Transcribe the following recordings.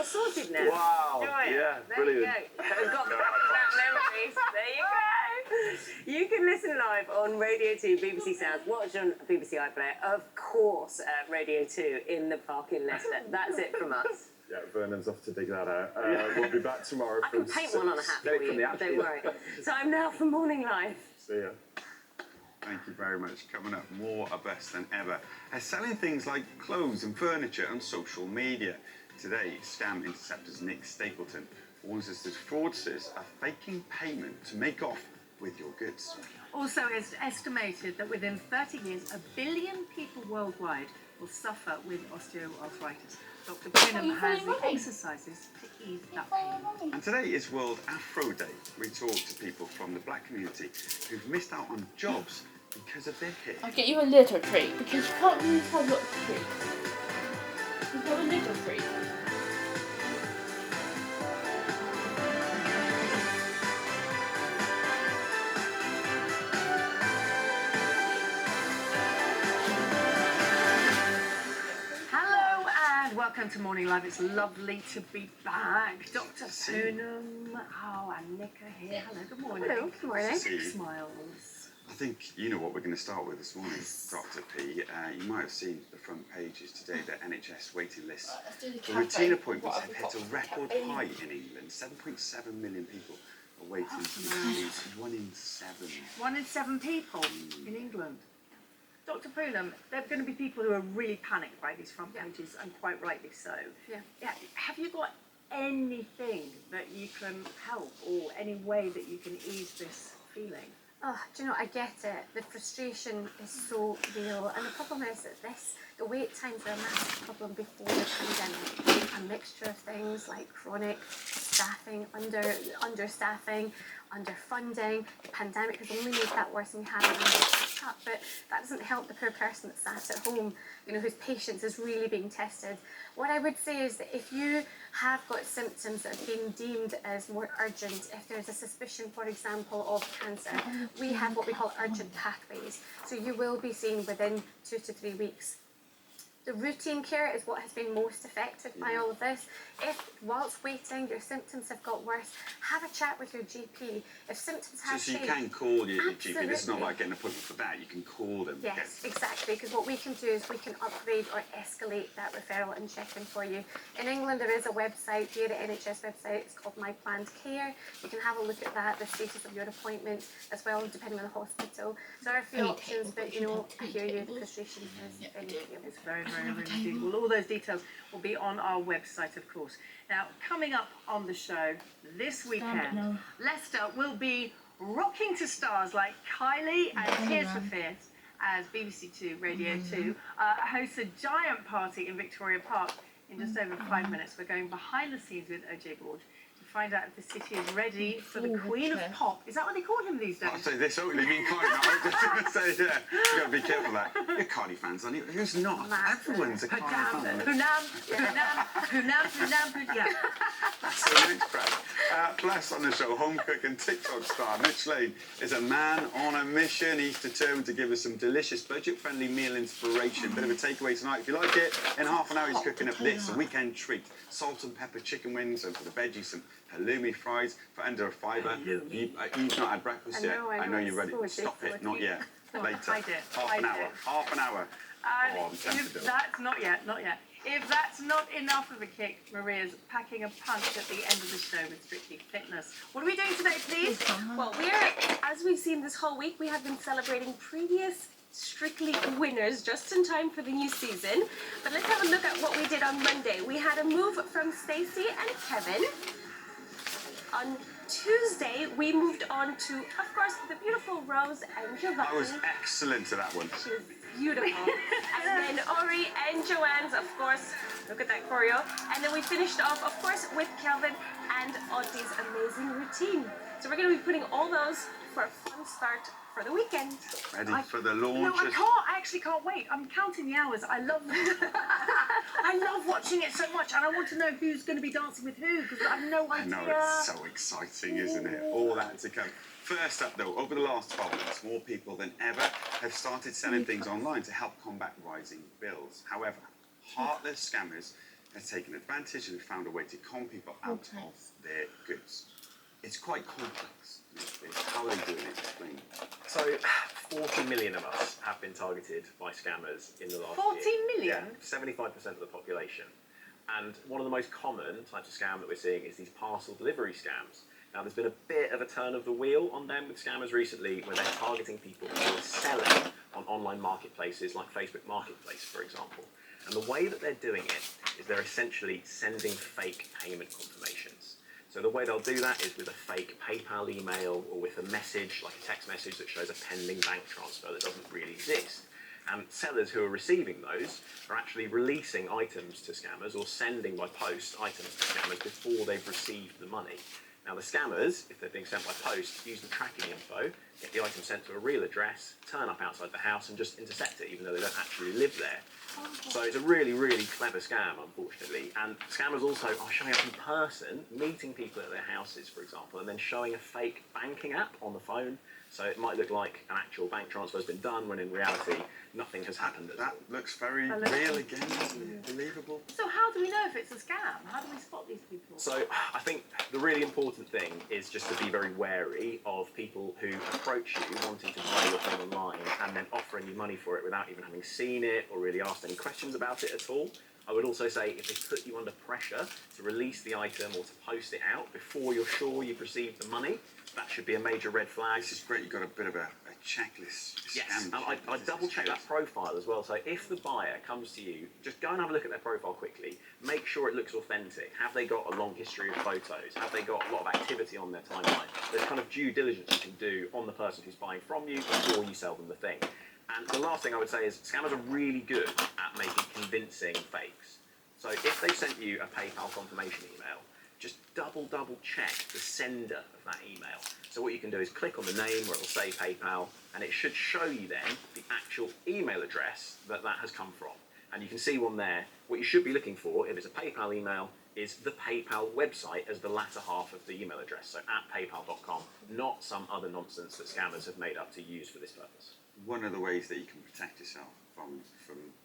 you're sorted now. Wow. Joy. Yeah, There brilliant. you go. We've got that memories. There you go. You can listen live on Radio 2 BBC Sounds. Watch on BBC iPlayer. Of course, Radio 2 in the park in Leicester. That's it from us. Yeah, Vernon's off to dig that out. We'll be back tomorrow. I can paint one on a hat for you. Don't worry. Time now for Morning Live. See ya. Thank you very much. Coming up, more are best than ever. Selling things like clothes and furniture on social media. Today, scam interceptors Nick Stapleton warns us that fraudsters are faking payment to make off with your goods. Also, it's estimated that within 30 years, 1 billion people worldwide will suffer with osteoarthritis. Dr. Brenham has the exercises to ease that pain. And today is World Afro Day. We talk to people from the black community who've missed out on jobs because of their hair. I'll get you a little tree because you can't really have lots of trees. You've got a little tree. Hello and welcome to Morning Live. It's lovely to be back. Dr. Poonam, and Nick are here. Hello, good morning. Hello, good morning. Smiles. I think you know what we're going to start with this morning, Dr. P. You might have seen the front pages today, the NHS waiting list. The routine appointments have hit a record high in England. 7.7 million people are waiting to be seen. 1 in 7. 1 in 7 people in England. Dr. Poonam, there are going to be people who are really panicked by these front pages, and quite rightly so. Yeah. Have you got anything that you can help, or any way that you can ease this feeling? Oh, do you know, I get it. The frustration is so real. And the problem is that the wait times are a massive problem before the pandemic. A mixture of things like chronic staffing, understaffing, underfunding. The pandemic has only made that worse, and you have it up. But that doesn't help the poor person that sat at home, you know, whose patience is really being tested. What I would say is that if you have got symptoms that have been deemed as more urgent, if there's a suspicion, for example, of cancer, we have what we call urgent pathways. So you will be seen within 2 to 3 weeks. The routine care is what has been most affected by all of this. If, whilst waiting, your symptoms have got worse, have a chat with your GP. If symptoms have So you changed, can call your GP. Absolutely. This is not like getting an appointment for that. You can call them. Yes, exactly, because what we can do is we can upgrade or escalate that referral and check in for you. In England, there is a website, here at NHS website, it's called My Planned Care. You can have a look at that, the status of your appointment, as well, depending on the hospital. So there are a few options, but, you know, I hear you, the frustration is very real. It's very, very, really indeed. Well, all those details will be on our website, of course. Now, coming up on the show this weekend, Leicester will be rocking to stars like Kylie and Tears for Fears as BBC 2 Radio 2 hosts a giant party in Victoria Park in just over 5 minutes. We're going behind the scenes with OJ Borg to find out if the city is ready for the Queen of Pop. Is that what they call him these days? I'll say this, they mean Kylie. I was just going to say, yeah, you've got to be careful of that. You're Kylie fans, aren't you? Who's not? Everyone's a Kylie fan. Yeah. That's the next crowd. Bless on the show, home cook and TikTok star Mitch Lane is a man on a mission. He's determined to give us some delicious, budget-friendly meal inspiration. Bit of a takeaway tonight. If you like it, in half an hour he's cooking up this, a weekend treat. Salt and pepper chicken wings, and for the veggies, some halloumi fries for under a fiver. You've not had breakfast yet. I know you're ready. Stop it, not yet. Later. Half an hour. That's not yet. If that's not enough of a kick, Maria's packing a punch at the end of the show with Strictly Fitness. What are we doing today, please? Well, as we've seen this whole week, we have been celebrating previous Strictly winners just in time for the new season. But let's have a look at what we did on Monday. We had a move from Stacey and Kevin. On Tuesday, we moved on to, of course, the beautiful Rose and Giovanni. I was excellent at that one. She was beautiful. And then Ori and Joanne's, of course. Look at that choreo. And then we finished off, of course, with Kelvin and Audrey's amazing routine. So we're going to be putting all those for a fun start for the weekend. Ready for the launch? No, I can't. I actually can't wait. I'm counting the hours. I love watching it so much, and I want to know who's going to be dancing with who, because I have no idea. I know, it's so exciting, isn't it? All that to come. First up, though, over the last 12 months, more people than ever have started selling things online to help combat rising bills. However, heartless scammers They're taking advantage and have found a way to con people out of their goods. It's quite complex. How are they doing it? Explain. So, 40 million of us have been targeted by scammers in the last 40 year. million? Yeah, 75% of the population. And one of the most common types of scam that we're seeing is these parcel delivery scams. Now, there's been a bit of a turn of the wheel on them with scammers recently, where they're targeting people who are selling on online marketplaces like Facebook Marketplace, for example. And the way that they're doing it is they're essentially sending fake payment confirmations. So the way they'll do that is with a fake PayPal email or with a message, like a text message that shows a pending bank transfer that doesn't really exist. And sellers who are receiving those are actually releasing items to scammers or sending by post items to scammers before they've received the money. Now the scammers, if they're being sent by post, use the tracking info, get the item sent to a real address, turn up outside the house and just intercept it even though they don't actually live there. So it's a really, really clever scam, unfortunately. And scammers also are showing up in person, meeting people at their houses, for example, and then showing a fake banking app on the phone. So it might look like an actual bank transfer has been done when in reality nothing has happened at all. That looks very real again, doesn't it? Believable. So how do we know if it's a scam? How do we spot these people? So I think the really important thing is just to be very wary of people who approach you wanting to buy your thing online and then offering you money for it without even having seen it or really asked any questions about it at all. I would also say if they put you under pressure to release the item or to post it out before you're sure you've received the money, that should be a major red flag. This is great. You've got a bit of a checklist. Yes, and I double check that profile as well. So if the buyer comes to you, just go and have a look at their profile quickly. Make sure it looks authentic. Have they got a long history of photos? Have they got a lot of activity on their timeline? There's kind of due diligence you can do on the person who's buying from you before you sell them the thing. And the last thing I would say is scammers are really good at making convincing fakes. So if they sent you a PayPal confirmation email, just double check the sender of that email. So what you can do is click on the name where it'll say PayPal, and it should show you then the actual email address that that has come from. And you can see one there. What you should be looking for, if it's a PayPal email, is the PayPal website as the latter half of the email address, so at paypal.com, not some other nonsense that scammers have made up to use for this purpose. One of the ways that you can protect yourself from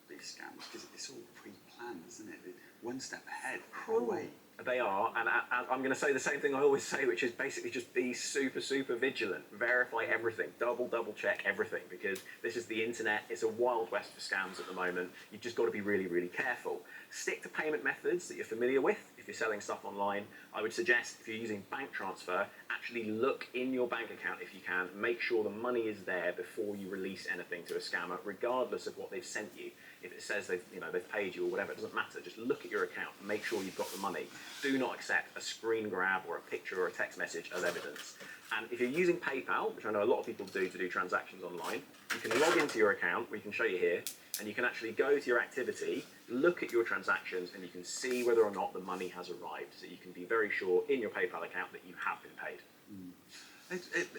these scams, because it's all pre-planned, isn't it? One step ahead, away. They are, and I'm going to say the same thing I always say, which is basically just be super vigilant. Verify everything. Double check everything, because this is the internet. It's a wild west for scams at the moment. You've just got to be really careful. Stick to payment methods that you're familiar with. If you're selling stuff online, I would suggest if you're using bank transfer, actually look in your bank account if you can. Make sure the money is there before you release anything to a scammer, regardless of what they've sent you. If it says they've paid you or whatever, it doesn't matter. Just look at your account and make sure you've got the money. Do not accept a screen grab or a picture or a text message as evidence. And if you're using PayPal, which I know a lot of people do to do transactions online, you can log into your account, we can show you here, and you can actually go to your activity, look at your transactions, and you can see whether or not the money has arrived. So you can be very sure in your PayPal account that you have been paid.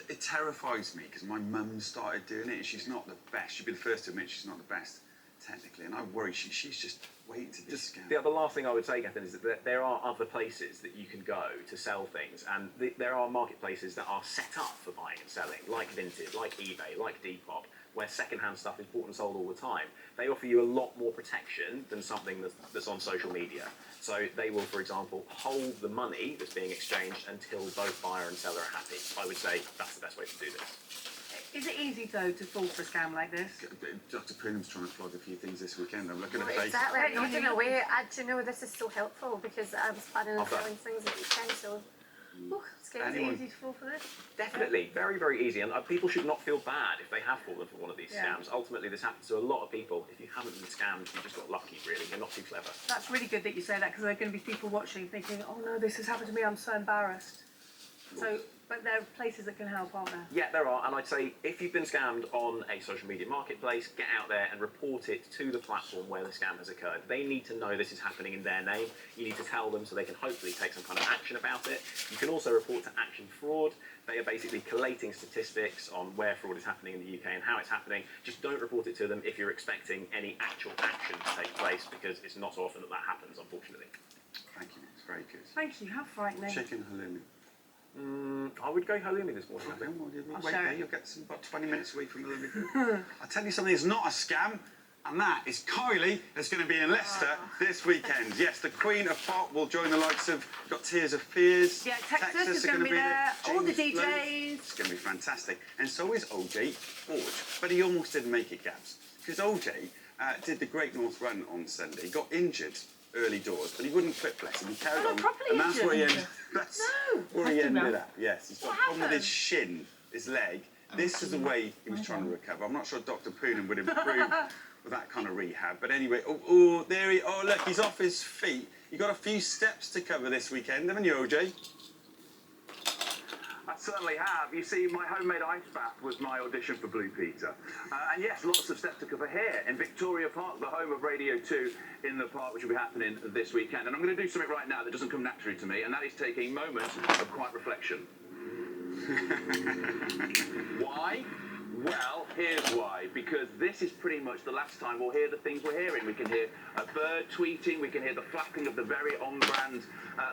It terrifies me because my mum started doing it and she's not the best. She'd be the first to admit she's not the best technically, and I worry she's just waiting to be scammed. The last thing I would say, Gethin, is that there are other places that you can go to sell things, and there are marketplaces that are set up for buying and selling, like Vinted, like eBay, like Depop, where second-hand stuff is bought and sold all the time. They offer you a lot more protection than something that's on social media. So they will, for example, hold the money that's being exchanged until both buyer and seller are happy. I would say that's the best way to do this. Is it easy, though, to fall for a scam like this? Dr. Poonham's trying to plug a few things this weekend. I'm looking at Well, Facebook. exactly. I'm nodding away. Do you know, this is so helpful because I was planning on selling things at the weekend, so it's Is it easy to fall for this? Definitely, very easy, and people should not feel bad if they have fallen for one of these scams. Ultimately, this happens to a lot of people. If you haven't been scammed, you just got lucky, really. You're not too clever. That's really good that you say that, because there are going to be people watching thinking, oh no, this has happened to me, I'm so embarrassed. But there are places that can help, aren't there? Yeah, there are, and I'd say if you've been scammed on a social media marketplace, get out there and report it to the platform where the scam has occurred. They need to know this is happening in their name. You need to tell them so they can hopefully take some kind of action about it. You can also report to Action Fraud. They are basically collating statistics on where fraud is happening in the UK and how it's happening. Just don't report it to them if you're expecting any actual action to take place, because it's not so often that happens, unfortunately. Thank you, it's very good. Thank you, how frightening. Chicken halloumi. I would go halloumi this morning, I think. Wait there, you'll get about 20 minutes away from halloumi. I'll tell you something, it's not a scam, And that is Kylie, that's going to be in Leicester this weekend. Yes, the Queen of Pop will join the likes of, got Tears of Fears. Yeah, Texas is going to be there. All the James Blunt. DJs. It's going to be fantastic. And so is OJ Forge. But he almost didn't make it, Gabs. Because OJ did the Great North Run on Sunday. He got injured early doors, but he wouldn't quit, bless him. He carried on. properly And that's where he injured. ended, that's No. where he ended up. Yes, he's got What a problem with his happened? shin, his leg. This is the way he was trying to recover. I'm not sure Dr. Poonen would improve with that kind of rehab. But anyway, oh, look, he's off his feet. You got a few steps to cover this weekend, haven't you, OJ? I certainly have. You see, my homemade ice bath was my audition for Blue Peter. And yes, lots of steps to cover here in Victoria Park, the home of Radio 2 in the park, which will be happening this weekend. And I'm going to do something right now that doesn't come naturally to me, and that is take a moment of quiet reflection. Why? Well, here's why. Because this is pretty much the last time we'll hear the things we're hearing. We can hear a bird tweeting, we can hear the flapping of the very on-brand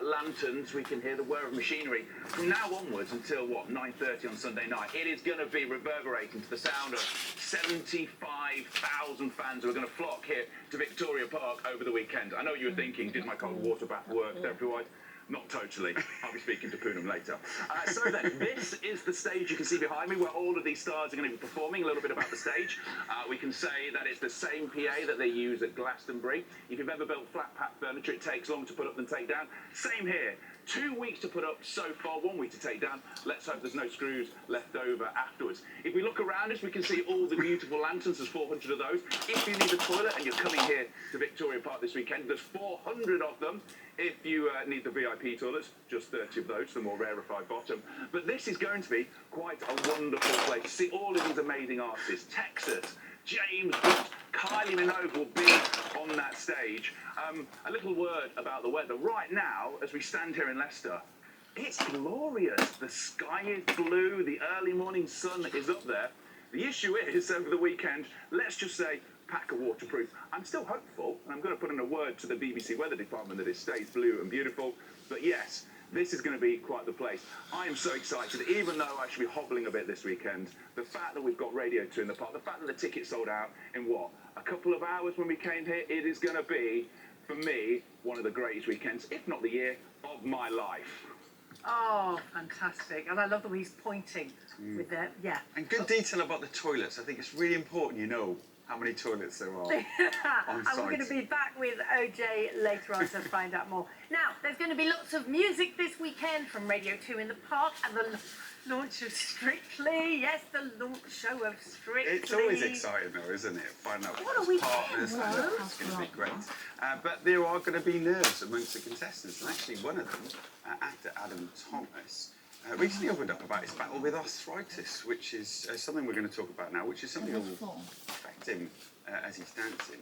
lanterns, we can hear the whir of machinery. From now onwards until, 9:30 on Sunday night, it is going to be reverberating to the sound of 75,000 fans who are going to flock here to Victoria Park over the weekend. I know you were thinking, did my cold water bath work, Deborah White? Not totally. I'll be speaking to Poonam later. So then, this is the stage you can see behind me where all of these stars are going to be performing. A little bit about the stage. We can say that it's the same PA that they use at Glastonbury. If you've ever built flat pack furniture, it takes longer to put up than take down. Same here. 2 weeks to put up so far, 1 week to take down. Let's hope there's no screws left over afterwards. If we look around us, we can see all the beautiful lanterns. There's 400 of those. If you need a toilet and you're coming here to Victoria Park this weekend, there's 400 of them. If you need the VIP toilets, just 30 of those, the more rarefied bottom. But this is going to be quite a wonderful place to see all of these amazing artists. Texas, James Blunt, Kylie Minogue will be on that stage. A little word about the weather. Right now, as we stand here in Leicester, it's glorious. The sky is blue, the early morning sun is up there. The issue is, over the weekend, let's just say, pack a waterproof. I'm still hopeful, and I'm going to put in a word to the BBC Weather Department that it stays blue and beautiful. But yes, this is going to be quite the place. I am so excited, even though I should be hobbling a bit this weekend. The fact that we've got Radio 2 in the park, the fact that the tickets sold out in a couple of hours when we came here, it is going to be, for me, one of the greatest weekends, if not the year, of my life. Oh, fantastic. And I love the way he's pointing with that. Yeah. And good detail about the toilets. I think it's really important you know how many toilets there are on And site. we're going to be back with OJ later on to find out more. Now, there's going to be lots of music this weekend from Radio 2 in the park and the launch of Strictly. Yes, the launch show of Strictly. It's always exciting though, isn't it? Finding out What a what's weekend, partners. though. It's going to be great. But there are going to be nerves amongst the contestants. And actually one of them, actor Adam Thomas, recently opened up about his battle with arthritis, which is something we're going to talk about now, which is something that will affect him as he's dancing.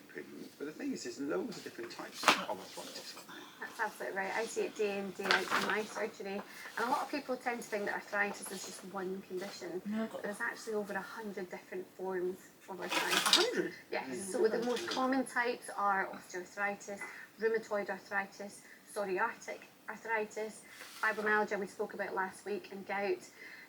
But the thing is, there's loads of different types of arthritis. That's absolutely right. I see it day in, day out in my surgery. And a lot of people tend to think that arthritis is just one condition. But there's actually over 100 different forms of arthritis. 100? Yes. So the most common types are osteoarthritis, rheumatoid arthritis, psoriatic arthritis, fibromyalgia we spoke about last week, and gout.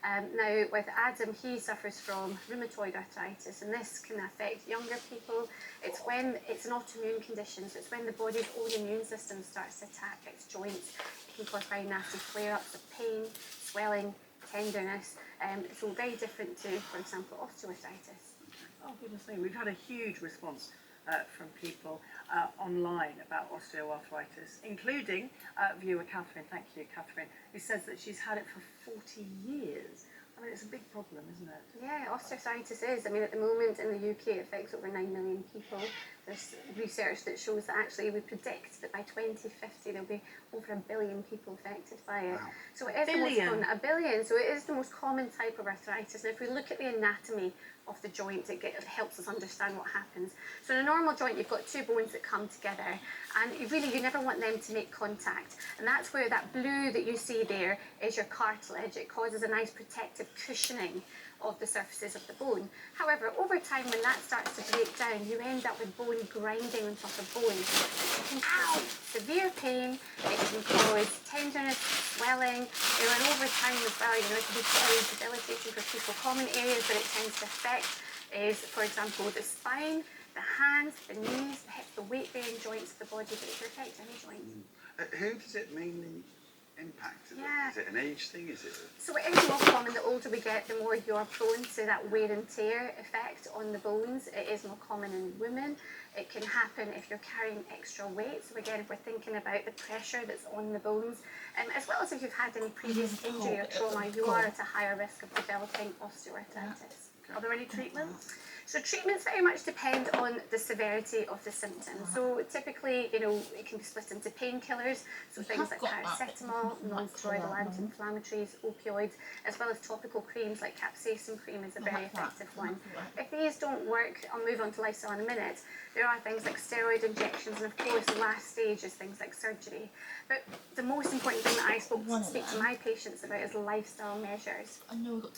Now with Adam, he suffers from rheumatoid arthritis, and this can affect younger people. It's when it's an autoimmune condition, so it's when the body's own immune system starts to attack its joints. It can cause very nasty flare-ups of pain, swelling, tenderness. So very different to, for example, osteoarthritis. Oh, goodness me. We've had a huge response from people online about osteoarthritis, including viewer Catherine, thank you Catherine, who says that she's had it for 40 years. I mean, it's a big problem, isn't it? Yeah, osteoarthritis is. I mean, at the moment in the UK, it affects over 9 million people. There's research that shows that actually we predict that by 2050 there'll be over 1 billion people affected by it. Wow. So it is the most common, 1 billion. So it is the most common type of arthritis. And if we look at the anatomy of the joint, it helps us understand what happens. So in a normal joint, you've got two bones that come together, and you never want them to make contact. And that's where that blue that you see there is your cartilage. It causes a nice protective cushioning of the surfaces of the bone. However, over time, when that starts to break down, you end up with bone grinding on top of bone. It can cause severe pain, it can cause tenderness, swelling, and over time as well, it can be very debilitating for people. Common areas that it tends to affect is, for example, the spine, the hands, the knees, the hips, the weight-bearing joints of the body, but it can affect any joint. Who does it mainly impact? Yeah. Is it an age thing? Is it? So it is more common the older we get, the more you're prone to that wear and tear effect on the bones. It is more common in women. It can happen if you're carrying extra weight. So again, if we're thinking about the pressure that's on the bones, as well as if you've had any previous injury or trauma, you are at a higher risk of developing osteoarthritis. Are there any treatments? So treatments very much depend on the severity of the symptoms. So typically, you know, it can be split into painkillers, so things like paracetamol, non-steroidal anti-inflammatories, opioids, as well as topical creams like capsaicin cream is a very effective one. If these don't work, I'll move on to lifestyle in a minute. There are things like steroid injections, and of course the last stage is things like surgery. But the most important thing that I speak to my patients about is lifestyle measures.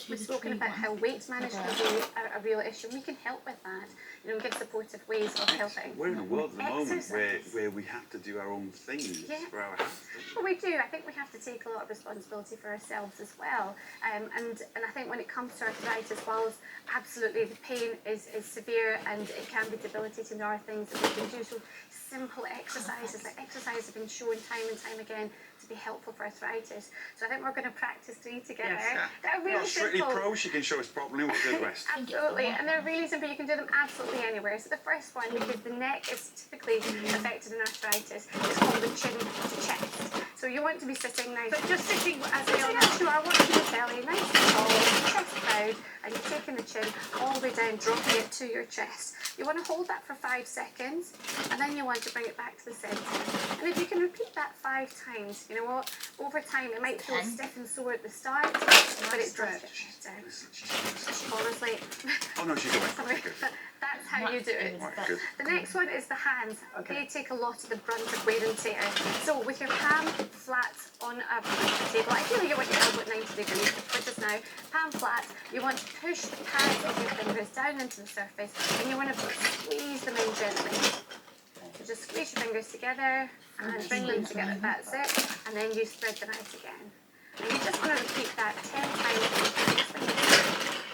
We've spoken about how weight management can be a real issue. We can help with that, you know, give supportive ways of helping. We're in a world at the moment where we have to do our own things for our health. Well, we do. I think we have to take a lot of responsibility for ourselves as well. And I think when it comes to arthritis, whilst absolutely the pain is severe and it can be debilitating, there are things that we can do. So simple exercises, like exercise have been shown time and time again to be helpful for arthritis. So I think we're going to practice 3 together. Yes. They're really Not strictly simple. pro, she can show us properly what to do the rest. Absolutely, and they're really simple. You can do them absolutely anywhere. So the first one, because the neck is typically affected in arthritis, is called the chin to chest. So you want to be sitting nice. But just sitting as So they are yeah, now. sure, I want you to belly nice and tall, chest proud, and you're taking the chin all the way down, dropping it to your chest. You want to hold that for 5 seconds, and then you want to bring it back to the centre. And if you can repeat that 5 times, you know what? Over time, it might feel stiff and sore at the start, but it does get better. Fall asleep. Oh no, she's awake. Sorry. That's how you do it. Right, good. The next one is the hands. They take a lot of the brunt of wear and tear. So with your palm flat on a table, ideally you want your elbow at 90 degrees, but just now, palm flat, you want to push the pads of your fingers down into the surface, and you want to squeeze them in gently. So just squeeze your fingers together and bring them together, that's it, and then you spread them out again. And you just want to repeat that 10 times.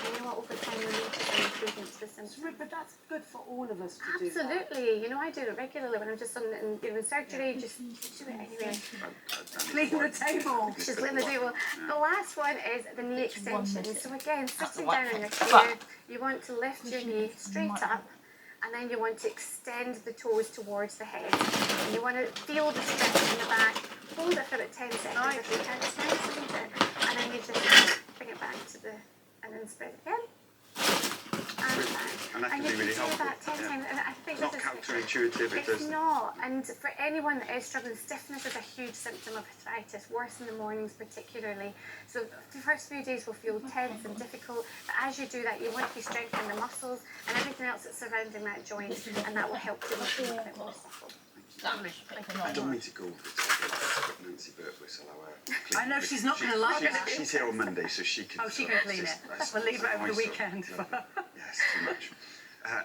And you know what, over time you need to bring improvement to the symptoms. But that's good for all of us to do. Absolutely, you know, I do it regularly when I'm just on in surgery, just do it anyway. Clean the table. Just clean the table. The last one is the knee extension. So again, sitting down in your chair, you want to lift your knee straight up, and then you want to extend the toes towards the head. And you want to feel the stretch in the back. Hold it for about 10 seconds if you can. It's nice, isn't it? And then you just bring it back to the, and then spread it again. And that can you be really do helpful. that 10 times, and I think It's not this is counterintuitive, it it's does. not, and for anyone that is struggling, stiffness is a huge symptom of arthritis, worse in the mornings particularly. So the first few days will feel tense and difficult, but as you do that, you want to be strengthening the muscles and everything else that's surrounding that joint, and that will help you make it a bit more supple. I don't mean to go over to Nancy Birtwhistle, our I know she's not going to like it. She's here on Monday, so she can. Oh, she can clean it. We'll leave it over the weekend. Yes, too much.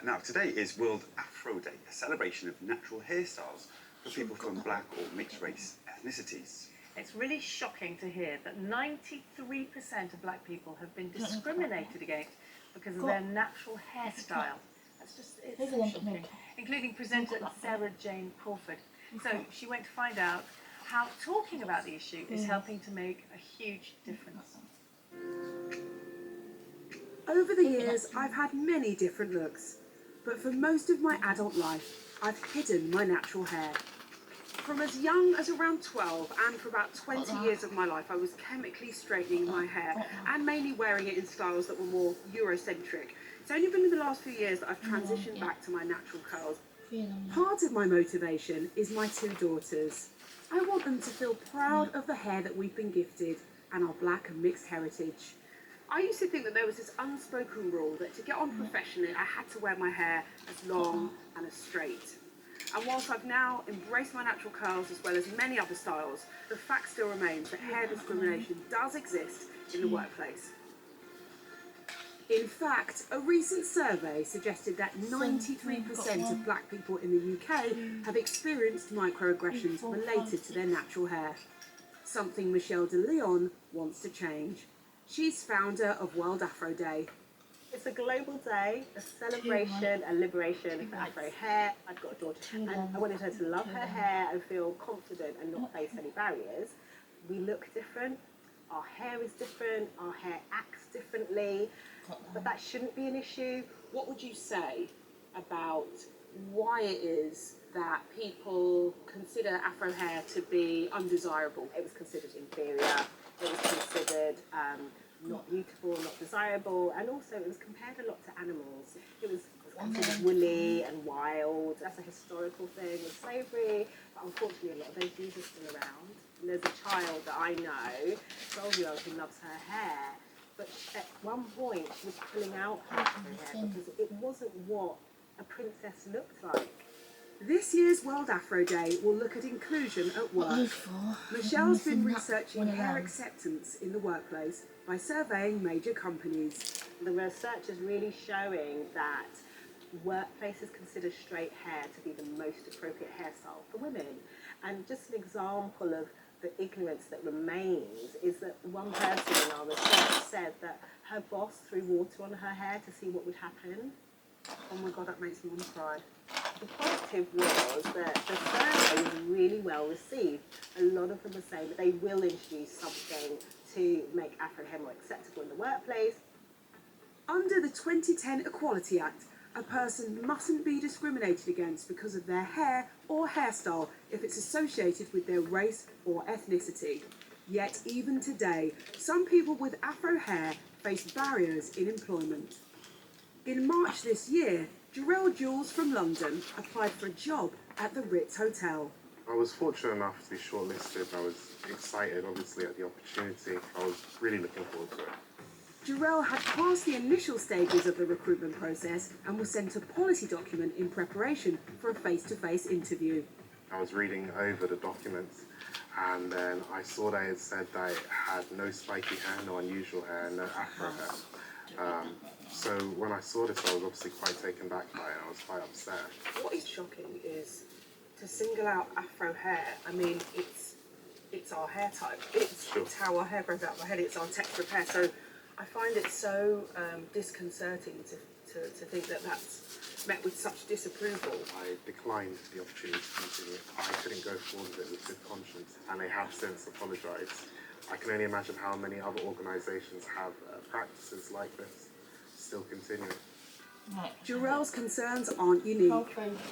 Now, today is World Afro Day, a celebration of natural hairstyles for people from black or mixed race ethnicities. It's really shocking to hear that 93% of black people have been discriminated against because of their natural hairstyle. That's just, it's so shocking. Including presenter Sarah Jane Crawford. So she went to find out how talking about the issue is helping to make a huge difference. Over the years, I've had many different looks, but for most of my adult life, I've hidden my natural hair. From as young as around 12 and for about 20 years of my life, I was chemically straightening my hair and mainly wearing it in styles that were more Eurocentric. It's only been in the last few years that I've transitioned back to my natural curls. Part of my motivation is my 2 daughters. I want them to feel proud of the hair that we've been gifted and our black and mixed heritage. I used to think that there was this unspoken rule that to get on professionally, I had to wear my hair as long and as straight. And whilst I've now embraced my natural curls as well as many other styles, the fact still remains that hair discrimination does exist in the workplace. In fact, a recent survey suggested that 93% of black people in the UK have experienced microaggressions related to their natural hair. Something Michelle de Leon wants to change. She's founder of World Afro Day. It's a global day, a celebration, a liberation for Afro hair. I've got a daughter, and I wanted her to love her hair and feel confident and not face any barriers. We look different, our hair is different, our hair acts differently, but that shouldn't be an issue. What would you say about why it is that people consider Afro hair to be undesirable? It was considered inferior, it was considered not beautiful, not desirable, and also it was compared a lot to animals. It was considered woolly and wild. That's a historical thing with slavery, but unfortunately a lot of those views are still around. And there's a child that I know, 12-year-old, who loves her hair, but at one point she was pulling out her hair because it wasn't what a princess looked like. This year's World Afro Day will look at inclusion at work. Michelle's been researching hair acceptance in the workplace by surveying major companies. The research is really showing that workplaces consider straight hair to be the most appropriate hairstyle for women. And just an example of the ignorance that remains is that one person in our research said that her boss threw water on her hair to see what would happen. Oh my God, that makes me want to cry. The positive was that the survey was really well received. A lot of them were saying that they will introduce something to make Afro hair more acceptable in the workplace. Under the 2010 Equality Act, a person mustn't be discriminated against because of their hair or hairstyle if it's associated with their race or ethnicity. Yet even today, some people with Afro hair face barriers in employment. In March this year, Jarrell Jules from London applied for a job at the Ritz Hotel. I was fortunate enough to be shortlisted. I was excited, obviously, at the opportunity. I was really looking forward to it. Jarrell had passed the initial stages of the recruitment process and was sent a policy document in preparation for a face-to-face interview. I was reading over the documents, and then I saw that it said that it had no spiky hair, no unusual hair, no Afro hair. So when I saw this, I was obviously quite taken back by it. I was quite upset. What is shocking is to single out Afro hair. I mean, it's our hair type. It's how our hair grows out of our head. It's our texture of hair. So I find it so disconcerting to think that that's met with such disapproval. I declined the opportunity to continue. I couldn't go forward with it with good conscience, and they have since apologised. I can only imagine how many other organisations have practices like this still continuing. Jarrell's concerns aren't unique.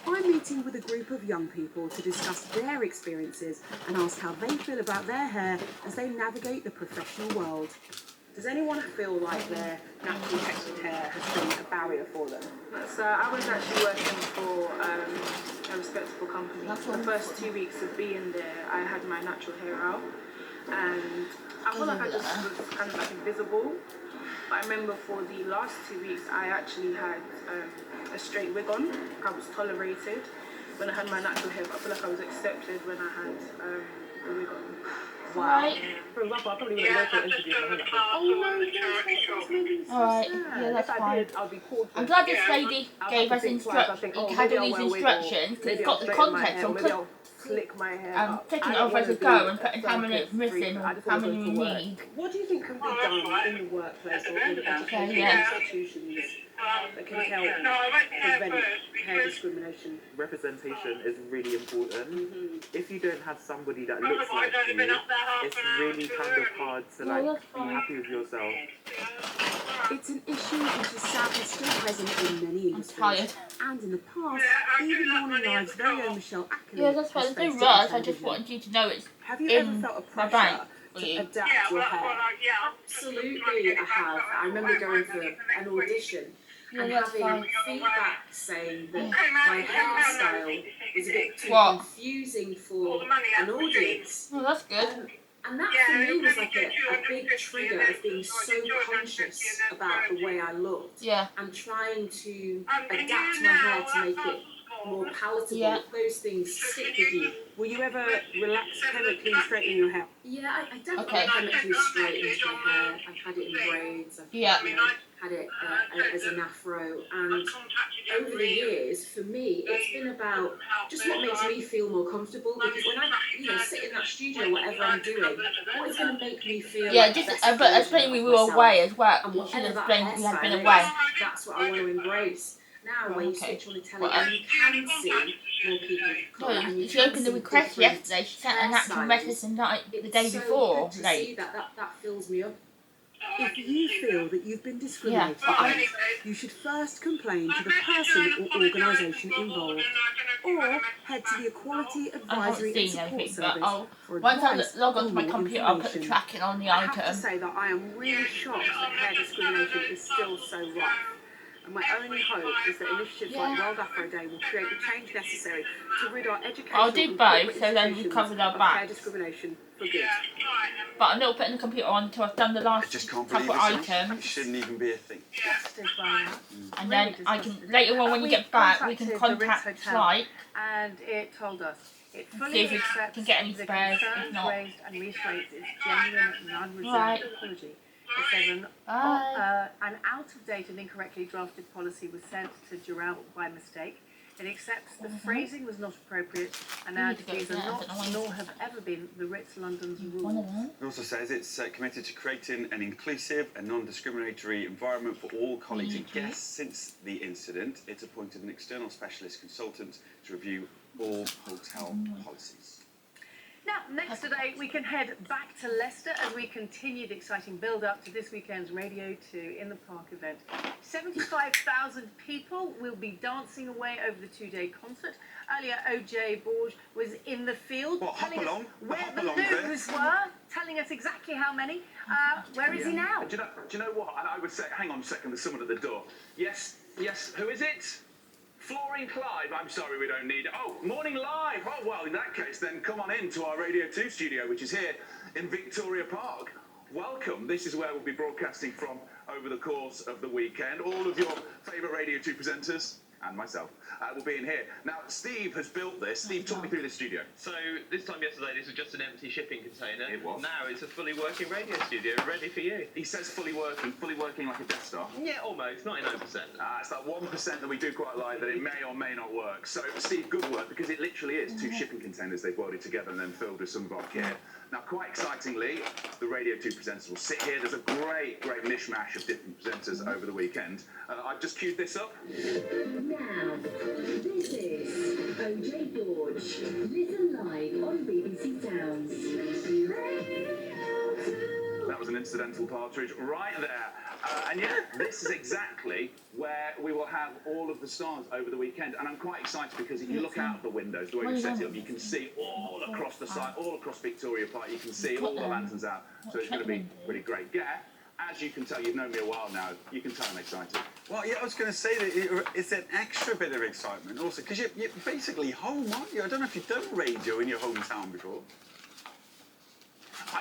I'm meeting with a group of young people to discuss their experiences and ask how they feel about their hair as they navigate the professional world. Does anyone feel like their naturally textured hair has been a barrier for them? So I was actually working for a respectable company. The first 2 weeks of being there, I had my natural hair out, and I feel like I just was kind of like invisible. But I remember for the last 2 weeks, I actually had a straight wig on. I was tolerated when I had my natural hair, but I feel like I was accepted when I had the wig on. Wow. For a rapper, I probably wouldn't go for an interview for her. Alright, yeah, that's fine. I'm glad this lady gave us instructions. It had all these instructions because it's got the context on. Slick my hair I'm taking it off as we go and putting how many it's missing or how many we need. What do you think can be done in the workplace or in educational institutions that can help prevent hair discrimination? Representation is really important. If you don't have somebody that looks like you, it's really kind of hard to be happy with yourself. It's an issue which is sadly still present in many industries. And in the past, even Morning Live's very own Michelle Ackerley. Yeah, that's fine. There's no rush. I just wanted you to know it's Have you in ever felt a my pressure bank for to you. adapt your hair? Absolutely, I have. I remember going for an audition and having feedback saying that my hairstyle was a bit too confusing for an audience. Oh, that's good. And that for me was like a big trigger of being so conscious about the way I looked and trying to adapt my hair to make it more palatable. Yeah. Those things stick with you. Will you ever relax chemically straighten your hair? Yeah, I definitely Okay. chemically straightened my hair. I've had it in braids. I've had it as an afro, and over the years, for me, it's been about just what makes me feel more comfortable. Because when I, sit in that studio, whatever I'm doing, what's going to make me feel Yeah, like just the best but version explain we of were myself. away as well. And You should whatever that explain we had been hairstyle away. is, that's what I want to embrace. Now, when you Okay. switch on the telly, and you can see more people of colour, and you She can opened the see request different yesterday. She sent an actual hairstyles. message the night, the It's day so before, good to late. see that fills me up. If you feel that you've been Yeah, discriminated but against, you should first complain to the person or organisation involved, or head to the Equality I haven't Advisory and seen Support anything, but Service I'll for once I advice log or onto my more computer, I'll put the information. tracking on the I have to item. say that I am really shocked that hair discrimination is still so rife. And my only hope is that initiatives like World Afro Day will create the change necessary to rid our educational I'll do and both, corporate so then we institutions covered our of back. hair discrimination for good. But I'm not putting the computer on until I've done the I last just can't believe couple it. It items. shouldn't even be a thing. Disgusted by that. And Really then I can, disgusted. later on when we get back, we can contacted the Ritz contact Hotel, Schleich. and it told us it See fully if we accepts can get any the spares, if concerns not. raised and reiterates its genuine and unreserved Right. apology. It says an out-of-date and incorrectly drafted policy was sent to Giral by mistake. It accepts the phrasing was not appropriate, and We need adds to go these for are that, I not, don't know why nor it's- have ever been, the Ritz London's One of rules. them. It also says it's committed to creating an inclusive and non-discriminatory environment for all colleagues and guests. Since the incident, it's appointed an external specialist consultant to review all hotel policies. Now, next today, we can head back to Leicester as we continue the exciting build-up to this weekend's Radio 2 in the Park event. 75,000 people will be dancing away over the two-day concert. Earlier, OJ Borge was in the field telling us where the loos were, telling us exactly how many. Where is he now? Do you know what? And I would say, hang on a second, there's someone at the door. Yes, who is it? Flooring Clive, I'm sorry we don't need it. Oh, Morning Live. Oh, well, in that case, then come on in to our Radio 2 studio, which is here in Victoria Park. Welcome. This is where we'll be broadcasting from over the course of the weekend. All of your favourite Radio 2 presenters and myself will be in here. Now, Steve has built this. Steve, talk me through the studio. So this time yesterday, this was just an empty shipping container. It was. Now it's a fully working radio studio, ready for you. He says fully working like a Death Star. Yeah, almost, 99%. It's that 1% that we do quite like, that it may or may not work. So, Steve, good work, because it literally is two shipping containers they've welded together and then filled with some of our kit. Now, quite excitingly, the Radio 2 presenters will sit here. There's a great mishmash of different presenters over the weekend. I've just queued this up. Now, this is OJ Borge. Listen live on BBC Sounds. That was an incidental partridge right there. And yeah, this is exactly where we will have all of the stars over the weekend. And I'm quite excited because if you look out the windows, the way we set it up, you can see all across the site, all across Victoria Park. You can see all the lanterns out. So it's going to be pretty great. Yeah, as you can tell, you've known me a while now. You can tell I'm excited. Well, yeah, I was going to say that it's an extra bit of excitement also, because you're basically home, aren't you? I don't know if you've done radio in your hometown before.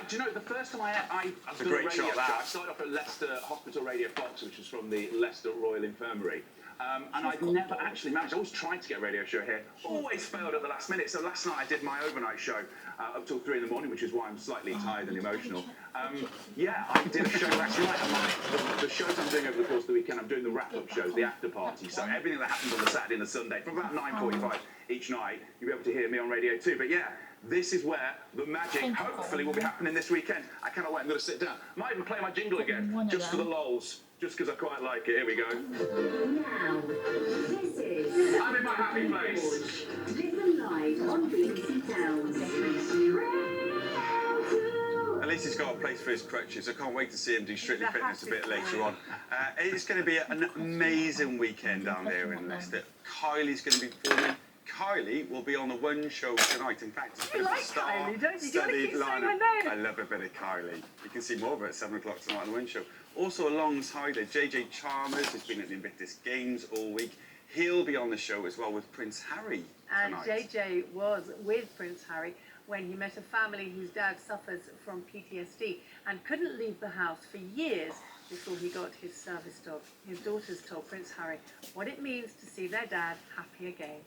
Do you know, the first time I've done a radio show, I started off at Leicester Hospital Radio Fox, which was from the Leicester Royal Infirmary. And I'd never actually managed. I always tried to get a radio show here, always failed at the last minute. So last night I did my overnight show up till 3 in the morning, which is why I'm slightly tired and emotional. Yeah, I did a show last night. And the shows I'm doing over the course of the weekend, I'm doing the wrap-up shows, the after party. So everything that happens on the Saturday and the Sunday, from about 9:45 each night, you'll be able to hear me on Radio 2. But yeah, this is where the magic hopefully will be happening this weekend. I cannot wait. I'm going to sit down. Might even play my jingle again, just for the lols. Just because I quite like it. Here we go. Now, this is I'm in my happy place. Listen live on BBC Sounds. At least he's got a place for his crutches. I can't wait to see him do Strictly Fitness a bit later on. It's going to be an amazing weekend down there in Leicester. Kylie's going to be performing. Kylie will be on the One Show tonight. In fact, it's going to be Kylie, don't you? star-studded You gotta keep saying lineup. her I love a bit of Kylie. You can see more of it at 7 o'clock tonight on the One Show. Also alongside her, JJ Chalmers, who's been at the Invictus Games all week. He'll be on the show as well with Prince Harry tonight. And JJ was with Prince Harry when he met a family whose dad suffers from PTSD and couldn't leave the house for years before he got his service dog. His daughters told Prince Harry what it means to see their dad happy again.